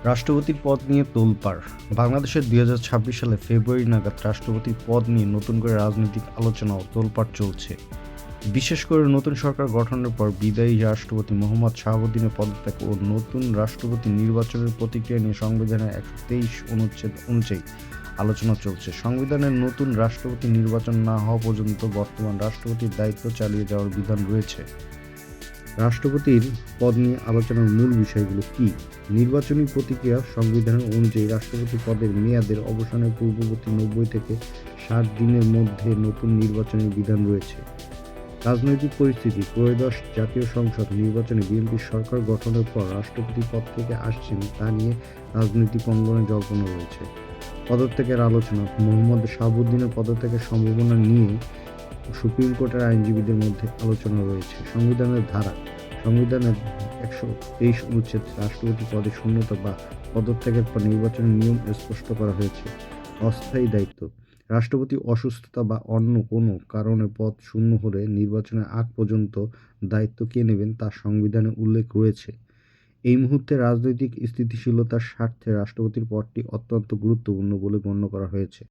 রাষ্ট্রপতির পদ নিয়ে তোলপাড়। বাংলাদেশের ২০২৬ সালে ফেব্রুয়ারি নাগাদ রাষ্ট্রপতির পদ নিয়ে নতুন করে রাজনৈতিক আলোচনা ও তোলপাড় চলছে। বিশেষ করে নতুন সরকার গঠনের পর বিদায়ী রাষ্ট্রপতি মোহাম্মদ শাহাবুদ্দিনের পদত্যাগ ও নতুন রাষ্ট্রপতি নির্বাচনের প্রতিক্রিয়া নিয়ে সংবিধানের ১২৩ অনুচ্ছেদ অনুযায়ী আলোচনা চলছে। সংবিধানের নতুন রাষ্ট্রপতি নির্বাচন না হওয়া পর্যন্ত বর্তমান রাষ্ট্রপতির দায়িত্ব চালিয়ে যাওয়ার বিধান রয়েছে। রাষ্ট্রপতির পদ নিয়ে আলোচনার মূল বিষয়গুলো কি? নির্বাচনী প্রক্রিয়া সংবিধান অনুযায়ী রাষ্ট্রপতি পদের মেয়াদের অবসানের পূর্ববর্তী ৯০ থেকে ৬০ দিনের মধ্যে নতুন নির্বাচনের বিধান রয়েছে। রাজনৈতিক পরিস্থিতি ত্রয়োদশ জাতীয় সংসদ নির্বাচনে বিএনপির সরকার গঠনের পর রাষ্ট্রপতি পদ থেকে আসছেন তা নিয়ে রাজনৈতিক অঙ্গনে জল্পনা রয়েছে। পদত্যাগের আলোচনা মোহাম্মদ শাহাবুদ্দিনের পদত্যাগের সম্ভাবনা নিয়ে সুপ্রিম কোর্টের আইনজীবীদের মধ্যে আলোচনা রয়েছে। সংবিধানের ১২৩ অনুচ্ছেদ রাষ্ট্রপতি পদে শূন্যতা বা পদত্যাগের পর নির্বাচনের নিয়ম স্পষ্ট করা হয়েছে। অস্থায়ী দায়িত্ব রাষ্ট্রপতি অসুস্থতা বা অন্য কোনো কারণে পদ শূন্য হলে নির্বাচনের আগ পর্যন্ত দায়িত্ব কে নেবেন তা সংবিধানে উল্লেখ রয়েছে। এই মুহূর্তে রাজনৈতিক স্থিতিশীলতার স্বার্থে রাষ্ট্রপতির পদটি অত্যন্ত গুরুত্বপূর্ণ বলে গণ্য করা হয়েছে।